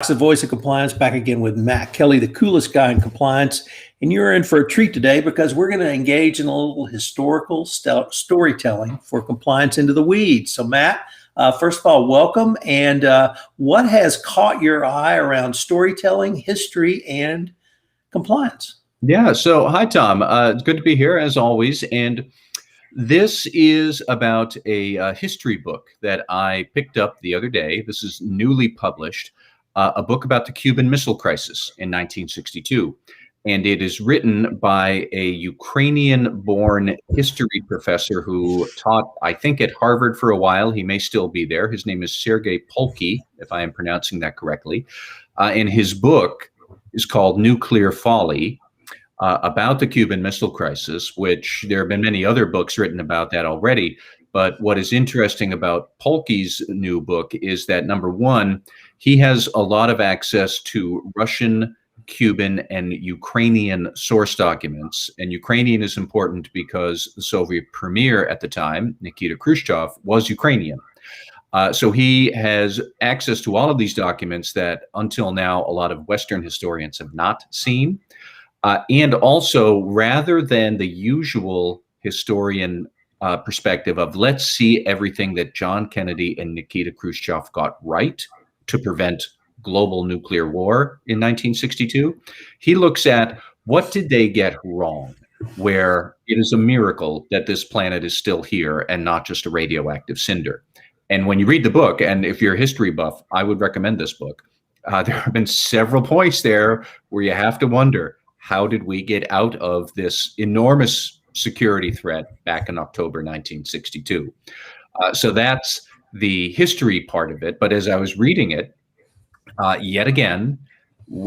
The voice of compliance, back again with Matt Kelly, the coolest guy in compliance. And you're in for a treat today because we're going to engage in a little historical storytelling for compliance into the weeds. So, Matt, first of all, welcome. And what has caught your eye around storytelling, history, and compliance? Yeah. So, hi, Tom. It's good to be here as always. And this is about a history book that I picked up the other day. This is newly published. A book about the Cuban Missile Crisis in 1962. And it is written by a Ukrainian-born history professor who taught, I think, at Harvard for a while. He may still be there. His name is Sergei Polky, if I am pronouncing that correctly. And his book is called Nuclear Folly, about the Cuban Missile Crisis, which there have been many other books written about that already. But what is interesting about Polky's new book is that, number one, he has a lot of access to Russian, Cuban, and Ukrainian source documents. And Ukrainian is important because the Soviet premier at the time, Nikita Khrushchev, was Ukrainian. So he has access to all of these documents that until now a lot of Western historians have not seen. And also, rather than the usual historian perspective of let's see everything that John Kennedy and Nikita Khrushchev got right to prevent global nuclear war in 1962, he looks at what did they get wrong, where it is a miracle that this planet is still here and not just a radioactive cinder. And when you read the book, and if you're a history buff, I would recommend this book. There have been several points there where you have to wonder, how did we get out of this enormous security threat back in October 1962? So that's the history part of it. But as I was reading it, yet again,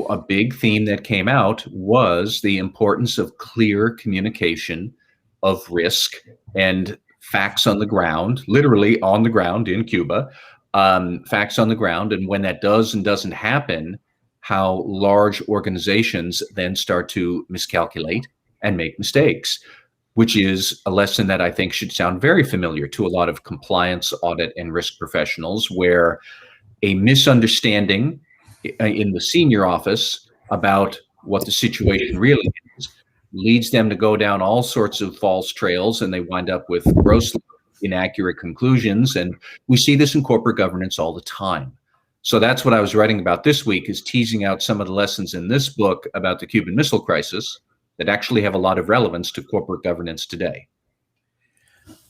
a big theme that came out was the importance of clear communication of risk and facts on the ground, literally on the ground in Cuba, facts on the ground. And when that does and doesn't happen, how large organizations then start to miscalculate and make mistakes, which is a lesson that I think should sound very familiar to a lot of compliance, audit, and risk professionals, where a misunderstanding in the senior office about what the situation really is leads them to go down all sorts of false trails, and they wind up with grossly inaccurate conclusions. And we see this in corporate governance all the time. So that's what I was writing about this week, is teasing out some of the lessons in this book about the Cuban Missile Crisis that actually have a lot of relevance to corporate governance today.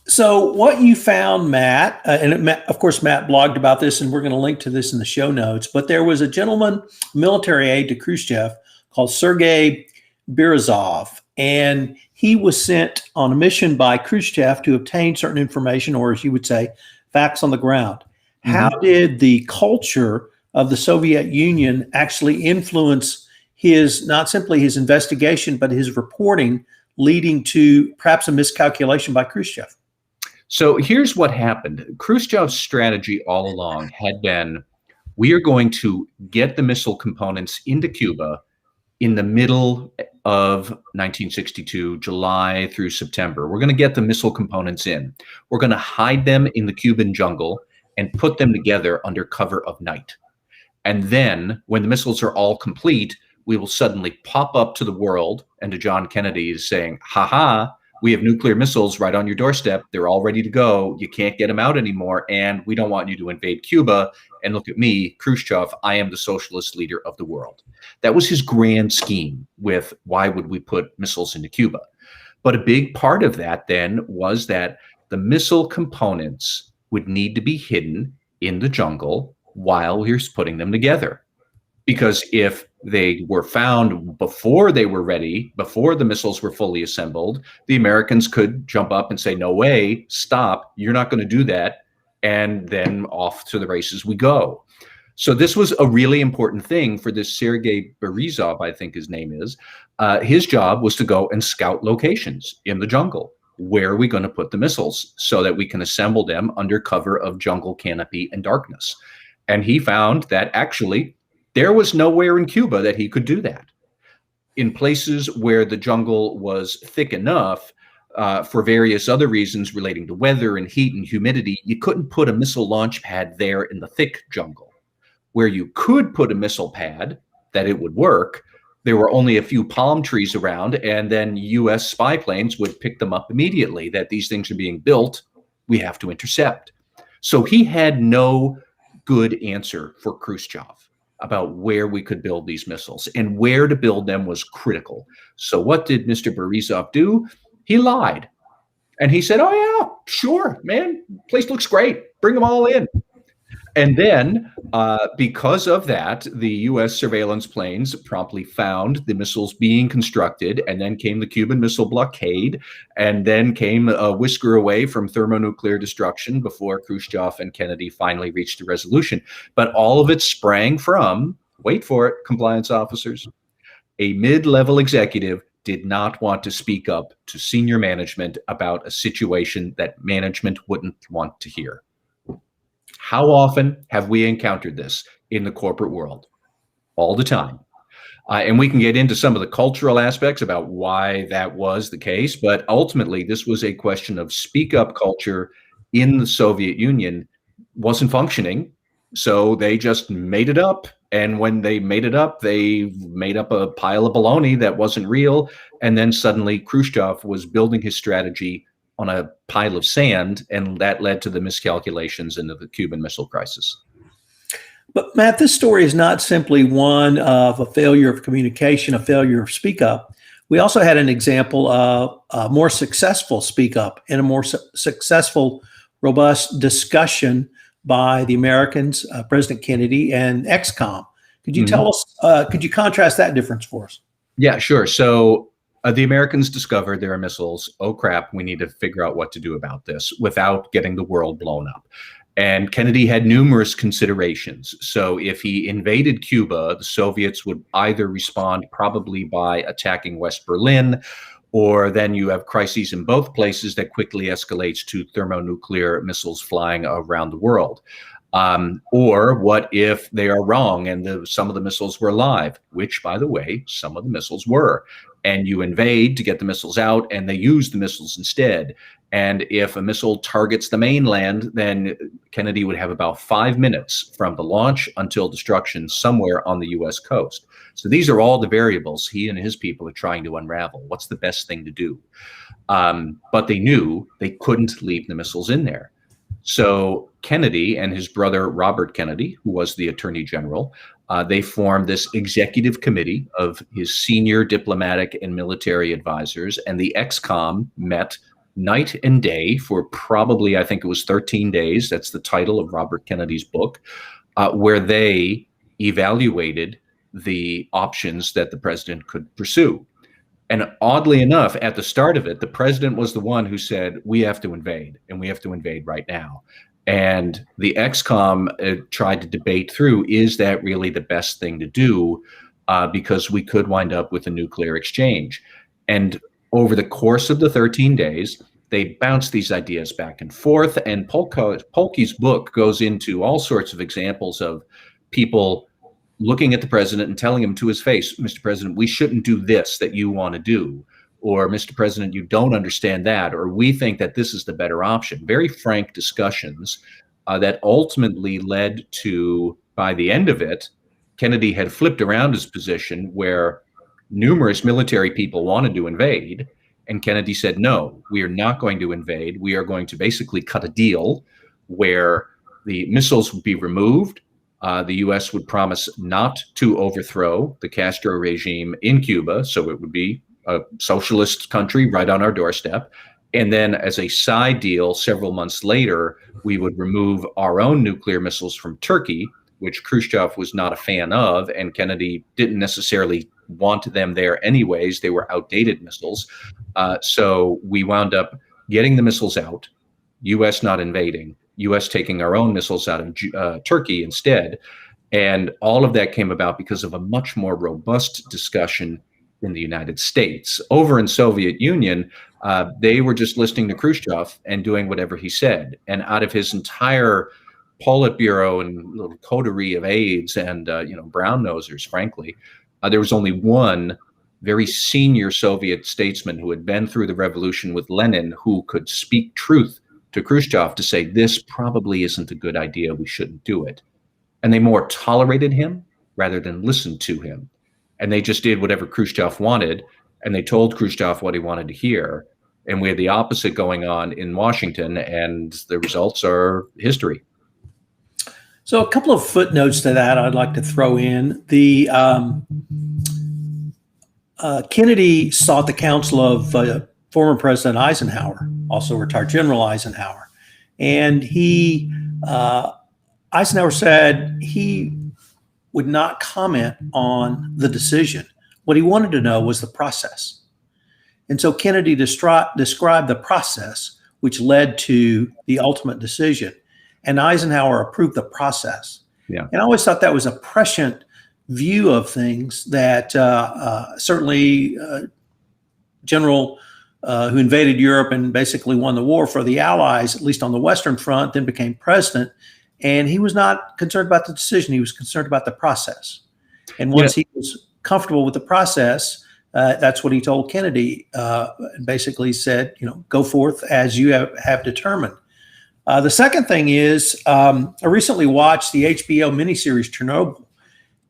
So what you found, Matt, of course, Matt blogged about this, and we're going to link to this in the show notes, but there was a gentleman, military aide to Khrushchev, called Sergei Birazov, and he was sent on a mission by Khrushchev to obtain certain information, or as you would say, facts on the ground. How did the culture of the Soviet Union actually influence his, not simply his investigation, but his reporting, leading to perhaps a miscalculation by Khrushchev? So here's what happened. Khrushchev's strategy all along had been, we are going to get the missile components into Cuba in the middle of 1962, July through September. We're going to get the missile components in. We're going to hide them in the Cuban jungle and put them together under cover of night. And then when the missiles are all complete, we will suddenly pop up to the world and to John Kennedy saying, ha, we have nuclear missiles right on your doorstep. They're all ready to go. You can't get them out anymore. And we don't want you to invade Cuba. And look at me, Khrushchev, I am the socialist leader of the world. That was his grand scheme with why would we put missiles into Cuba. But a big part of that then was that the missile components would need to be hidden in the jungle while he was putting them together. Because if they were found before they were ready, before the missiles were fully assembled, the Americans could jump up and say, no way, stop, you're not going to do that. And then off to the races we go. So this was a really important thing for this Sergei Birazov, I think his name is. His job was to go and scout locations in the jungle. Where are we going to put the missiles so that we can assemble them under cover of jungle canopy and darkness? And he found that actually there was nowhere in Cuba that he could do that. In places where the jungle was thick enough, for various other reasons relating to weather and heat and humidity, you couldn't put a missile launch pad there in the thick jungle. where you could put a missile pad, that it would work. There were only a few palm trees around, and then US spy planes would pick them up immediately, that these things are being built, we have to intercept. So he had no good answer for Khrushchev about where we could build these missiles, and where to build them was critical. So what did Mr. Borisov do? He lied. And he said, oh yeah, sure, man, place looks great. Bring them all in. And then, because of that, the U.S. surveillance planes promptly found the missiles being constructed, and then came the Cuban Missile Blockade, and then came a whisker away from thermonuclear destruction before Khrushchev and Kennedy finally reached a resolution. But all of it sprang from, wait for it, compliance officers, a mid-level executive did not want to speak up to senior management about a situation that management wouldn't want to hear. How often have we encountered this in the corporate world? All the time. And we can get into some of the cultural aspects about why that was the case, but ultimately this was a question of speak up culture in the Soviet Union wasn't functioning. So they just made it up. And when they made it up, they made up a pile of baloney that wasn't real. And then suddenly Khrushchev was building his strategy on a pile of sand, and that led to the miscalculations into the Cuban Missile Crisis. But Matt, this story is not simply one of a failure of communication, a failure of speak up. We also had an example of a more successful speak up and a more successful, robust discussion by the Americans, President Kennedy and XCOM. Could you tell us, could you contrast that difference for us? Yeah, sure. So the Americans discovered there are missiles. Oh, crap, we need to figure out what to do about this without getting the world blown up. And Kennedy had numerous considerations. So if he invaded Cuba, the Soviets would either respond probably by attacking West Berlin, or then you have crises in both places that quickly escalates to thermonuclear missiles flying around the world. Or what if they are wrong and some of the missiles were live, which, by the way, some of the missiles were, and you invade to get the missiles out and they use the missiles instead. And if a missile targets the mainland, then Kennedy would have about 5 minutes from the launch until destruction somewhere on the US coast. So these are all the variables he and his people are trying to unravel. What's the best thing to do? But they knew they couldn't leave the missiles in there. So Kennedy and his brother Robert Kennedy, who was the Attorney General, they formed this executive committee of his senior diplomatic and military advisors, and the XCOM met night and day for probably, I think it was 13 days. That's the title of Robert Kennedy's book, where they evaluated the options that the president could pursue. And oddly enough, at the start of it, the president was the one who said, we have to invade, and we have to invade right now. And the XCOM tried to debate through, is that really the best thing to do? Because we could wind up with a nuclear exchange. And over the course of the 13 days, they bounced these ideas back and forth. And Polke's book goes into all sorts of examples of people looking at the president and telling him to his face, Mr. President, we shouldn't do this that you want to do. Or, Mr. President, you don't understand that. Or, we think that this is the better option. Very frank discussions that ultimately led to, by the end of it, Kennedy had flipped around his position where numerous military people wanted to invade. And Kennedy said, no, we are not going to invade. We are going to basically cut a deal where the missiles would be removed. The U.S. would promise not to overthrow the Castro regime in Cuba, so it would be a socialist country right on our doorstep. And then as a side deal, several months later, we would remove our own nuclear missiles from Turkey, which Khrushchev was not a fan of, and Kennedy didn't necessarily want them there anyways. They were outdated missiles. So we wound up getting the missiles out, U.S. not invading, U.S. taking our own missiles out of Turkey instead. And all of that came about because of a much more robust discussion in the United States. Over in Soviet Union, they were just listening to Khrushchev and doing whatever he said. And out of his entire Politburo and little coterie of aides and brown nosers, frankly, there was only one very senior Soviet statesman who had been through the revolution with Lenin who could speak truth to Khrushchev to say, this probably isn't a good idea, we shouldn't do it. and they more tolerated him rather than listened to him. And they just did whatever Khrushchev wanted, and they told Khrushchev what he wanted to hear. And we had the opposite going on in Washington, and the results are history. So a couple of footnotes to that I'd like to throw in. The Kennedy sought the counsel of former President Eisenhower, also retired General Eisenhower. And Eisenhower said he would not comment on the decision. What he wanted to know was the process. And so Kennedy described the process, which led to the ultimate decision. And Eisenhower approved the process. Yeah. And I always thought that was a prescient view of things that certainly General who invaded Europe and basically won the war for the Allies, at least on the Western Front, then became president. And he was not concerned about the decision. He was concerned about the process. And once he was comfortable with the process, that's what he told Kennedy. Basically said, go forth as you have determined. The second thing is, I recently watched the HBO miniseries Chernobyl.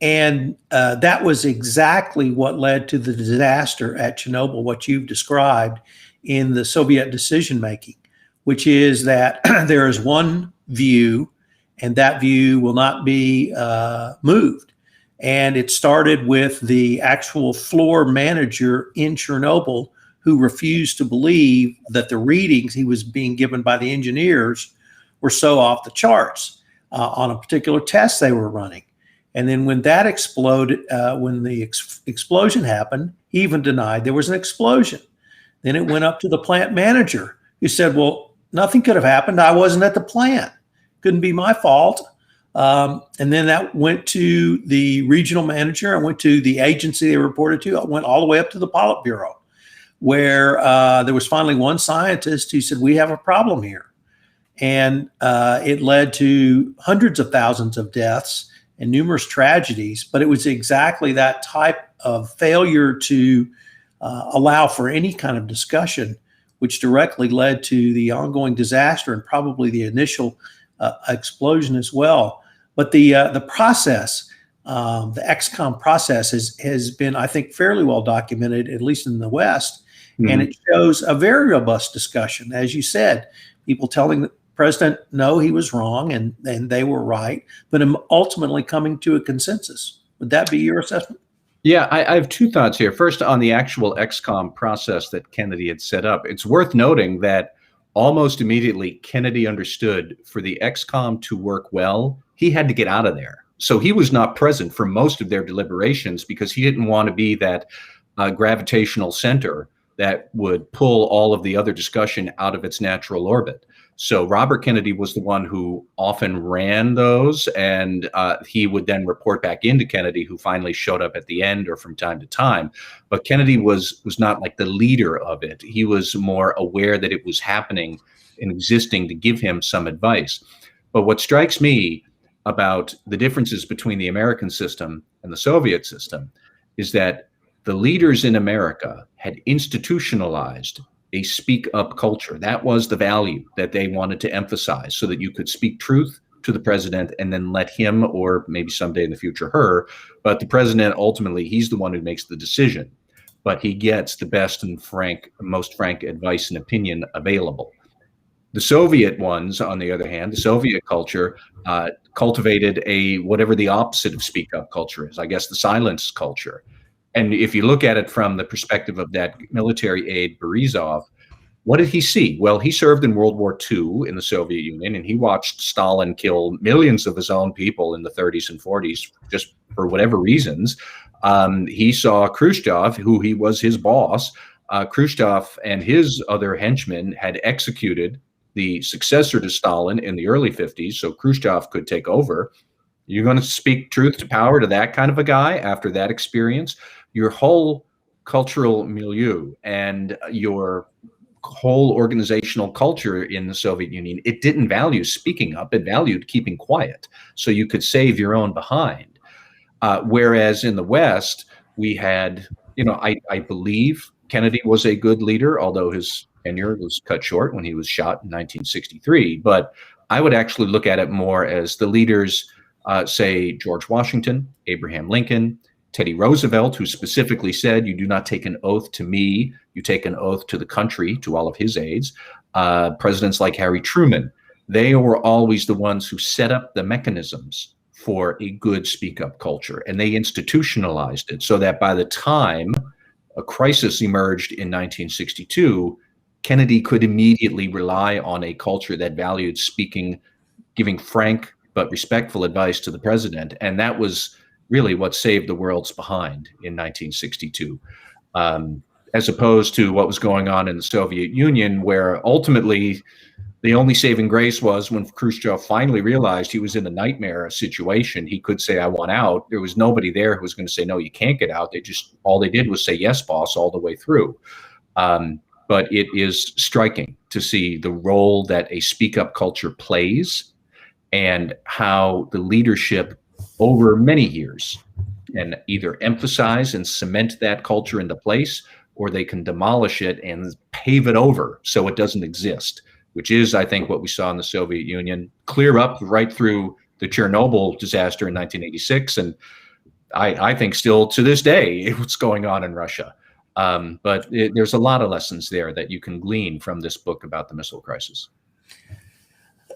And that was exactly what led to the disaster at Chernobyl, what you've described in the Soviet decision-making, which is that there is one view, and that view will not be moved. And it started with the actual floor manager in Chernobyl who refused to believe that the readings he was being given by the engineers were so off the charts on a particular test they were running. And then when that exploded, when the explosion happened, he even denied there was an explosion. Then it went up to the plant manager who said, well, nothing could have happened. I wasn't at the plant. Couldn't be my fault. And then that went to the regional manager. It went to the agency they reported to. It went all the way up to the Politburo, where there was finally one scientist who said, we have a problem here. And it led to hundreds of thousands of deaths and numerous tragedies, but it was exactly that type of failure to allow for any kind of discussion, which directly led to the ongoing disaster and probably the initial explosion as well. But the process, the XCOM process has been, I think, fairly well documented, at least in the West, and it shows a very robust discussion. As you said, people telling the president, no, he was wrong, and they were right, but ultimately coming to a consensus. Would that be your assessment? Yeah, I have two thoughts here. First, on the actual XCOM process that Kennedy had set up, it's worth noting that almost immediately Kennedy understood for the XCOM to work well, he had to get out of there. So he was not present for most of their deliberations because he didn't want to be that gravitational center that would pull all of the other discussion out of its natural orbit. So Robert Kennedy was the one who often ran those, and he would then report back into Kennedy, who finally showed up at the end or from time to time. But Kennedy was not like the leader of it. He was more aware that it was happening and existing to give him some advice. But what strikes me about the differences between the American system and the Soviet system is that the leaders in America had institutionalized a speak up culture. That was the value that they wanted to emphasize, so that you could speak truth to the president and then let him, or maybe someday in the future her, but the president, ultimately, he's the one who makes the decision, but he gets the best and most frank advice and opinion available. The Soviet ones, on the other hand, the Soviet culture cultivated whatever the opposite of speak up culture is, I guess the silence culture. And if you look at it from the perspective of that military aide, Borisov, what did he see? Well, he served in World War II in the Soviet Union, and he watched Stalin kill millions of his own people in the 30s and 40s, just for whatever reasons. He saw Khrushchev, who he was his boss. Khrushchev and his other henchmen had executed the successor to Stalin in the early 50s, so Khrushchev could take over. You're going to speak truth to power to that kind of a guy after that experience? Your whole cultural milieu and your whole organizational culture in the Soviet Union, it didn't value speaking up. It valued keeping quiet so you could save your own behind. Whereas in the West, we had, I believe Kennedy was a good leader, although his tenure was cut short when he was shot in 1963. But I would actually look at it more as the leaders say George Washington, Abraham Lincoln, Teddy Roosevelt, who specifically said, you do not take an oath to me, you take an oath to the country, to all of his aides. Presidents like Harry Truman, they were always the ones who set up the mechanisms for a good speak-up culture, and they institutionalized it so that by the time a crisis emerged in 1962, Kennedy could immediately rely on a culture that valued speaking, giving frank but respectful advice to the president. And that was really what saved the world's behind in 1962, as opposed to what was going on in the Soviet Union, where ultimately the only saving grace was when Khrushchev finally realized he was in a nightmare situation. He could say, I want out. There was nobody there who was going to say, no, you can't get out. All they did was say, yes, boss, all the way through. But it is striking to see the role that a speak-up culture plays and how the leadership over many years can either emphasize and cement that culture into place, or they can demolish it and pave it over so it doesn't exist, which is, I think, what we saw in the Soviet Union, clear up right through the Chernobyl disaster in 1986. And I think still to this day, what's going on in Russia. But there's a lot of lessons there that you can glean from this book about the missile crisis.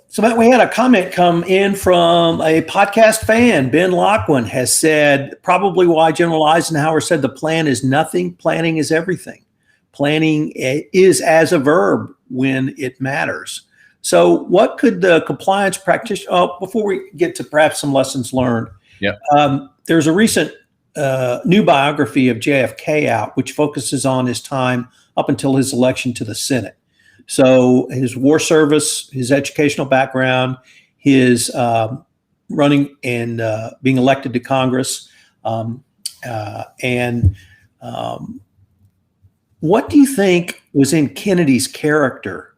So, Matt, we had a comment come in from a podcast fan. Ben Lockwood has said, probably why General Eisenhower said the plan is nothing, planning is everything. Planning is as a verb when it matters. So what could the compliance practitioner, before we get to perhaps some lessons learned, there's a recent new biography of JFK out, which focuses on his time up until his election to the Senate. So his war service, his educational background, his running and being elected to Congress, what do you think was in Kennedy's character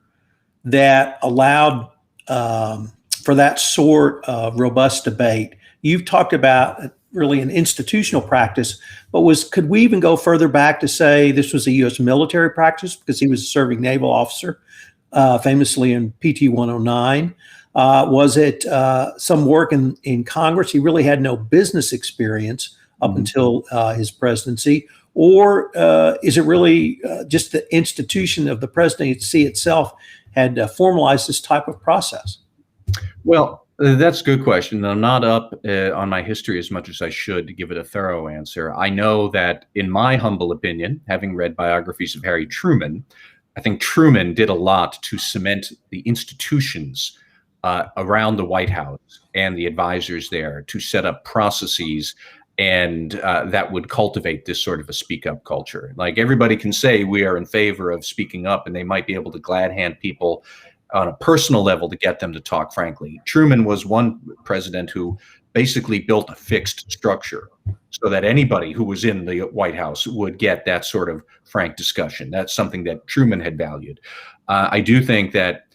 that allowed for that sort of robust debate? You've talked about really an institutional practice, but could we even go further back to say this was a U.S. military practice because he was a serving naval officer, famously in PT 109? Was it some work in Congress? He really had no business experience up until his presidency. Or is it really just the institution of the presidency itself had formalized this type of process? Well, that's a good question. I'm not up on my history as much as I should to give it a thorough answer. I know that, in my humble opinion, having read biographies of Harry Truman, I think Truman did a lot to cement the institutions around the White House and the advisors there, to set up processes and that would cultivate this sort of a speak-up culture. Like, everybody can say we are in favor of speaking up, and they might be able to glad hand people on a personal level to get them to talk frankly. Truman was one president who basically built a fixed structure so that anybody who was in the White House would get that sort of frank discussion. That's something that Truman had valued. I do think that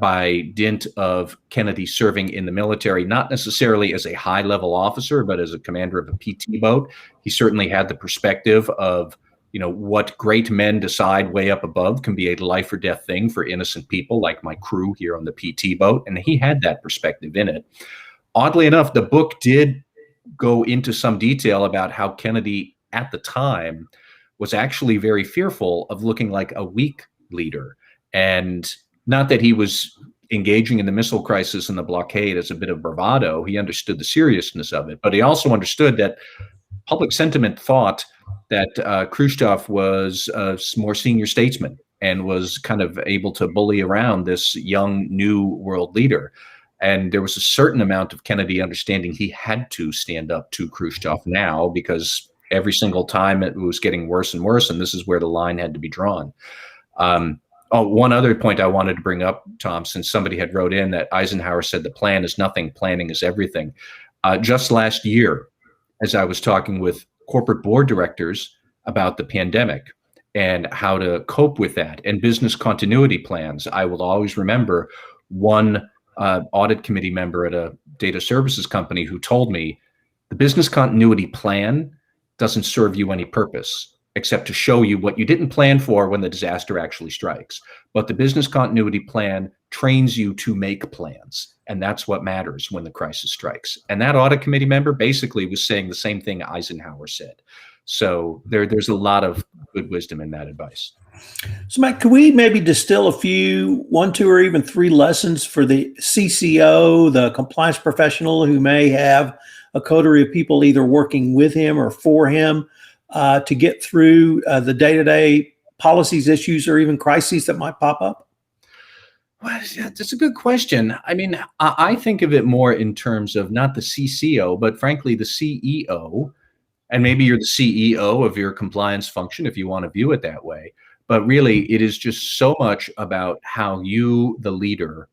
by dint of Kennedy serving in the military, not necessarily as a high-level officer, but as a commander of a PT boat, he certainly had the perspective of, what great men decide way up above can be a life or death thing for innocent people like my crew here on the PT boat. And he had that perspective in it. Oddly enough, the book did go into some detail about how Kennedy at the time was actually very fearful of looking like a weak leader. And not that he was engaging in the missile crisis and the blockade as a bit of bravado. He understood the seriousness of it, but he also understood that public sentiment thought that Khrushchev was a more senior statesman and was kind of able to bully around this young new world leader. And there was a certain amount of Kennedy understanding he had to stand up to Khrushchev now, because every single time it was getting worse and worse, and this is where the line had to be drawn. One other point I wanted to bring up, Tom, since somebody had wrote in that Eisenhower said the plan is nothing, planning is everything. Just last year, as I was talking with corporate board directors about the pandemic and how to cope with that and business continuity plans, I will always remember one audit committee member at a data services company who told me the business continuity plan doesn't serve you any purpose except to show you what you didn't plan for when the disaster actually strikes. But the business continuity plan trains you to make plans. And that's what matters when the crisis strikes. And that audit committee member basically was saying the same thing Eisenhower said. So there's a lot of good wisdom in that advice. So, Matt, could we maybe distill a few, 1, 2, or even 3 lessons for the CCO, the compliance professional who may have a coterie of people either working with him or for him to get through the day-to-day policies, issues, or even crises that might pop up? Well, yeah, that's a good question. I mean, I think of it more in terms of not the CCO, but frankly, the CEO. And maybe you're the CEO of your compliance function if you want to view it that way. But really, it is just so much about how you, the leader,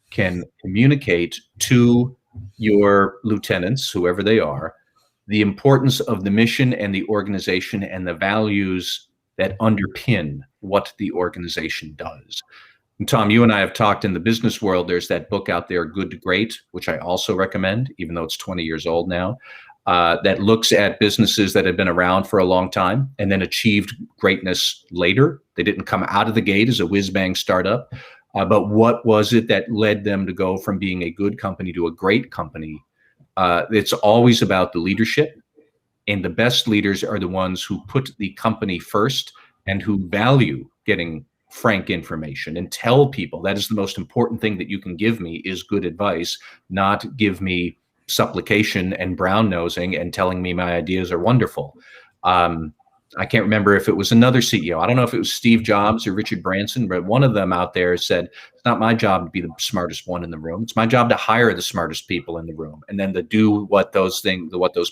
can communicate to your lieutenants, whoever they are, the importance of the mission and the organization and the values that underpin what the organization does. And Tom, you and I have talked in the business world. There's that book out there, Good to Great, which I also recommend, even though it's 20 years old now. That looks at businesses that have been around for a long time and then achieved greatness later. They didn't come out of the gate as a whiz-bang startup, but what was it that led them to go from being a good company to a great company? It's always about the leadership, and the best leaders are the ones who put the company first and who value getting frank information and tell people that is the most important thing that you can give me is good advice, not give me supplication and brown nosing and telling me my ideas are wonderful. I can't remember if it was another CEO. I don't know if it was Steve Jobs or Richard Branson, but one of them out there said, it's not my job to be the smartest one in the room. It's my job to hire the smartest people in the room and then to do what those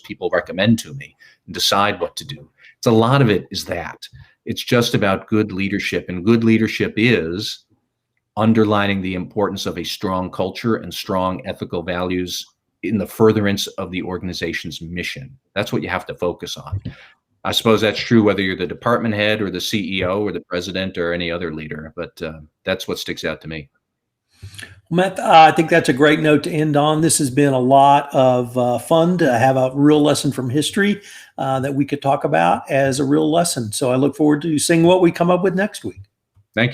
people recommend to me and decide what to do. It's a lot of it is that. It's just about good leadership, and good leadership is underlining the importance of a strong culture and strong ethical values in the furtherance of the organization's mission. That's what you have to focus on. I suppose that's true whether you're the department head or the CEO or the president or any other leader, but that's what sticks out to me. Matt, I think that's a great note to end on. This has been a lot of fun to have a real lesson from history that we could talk about as a real lesson. So I look forward to seeing what we come up with next week.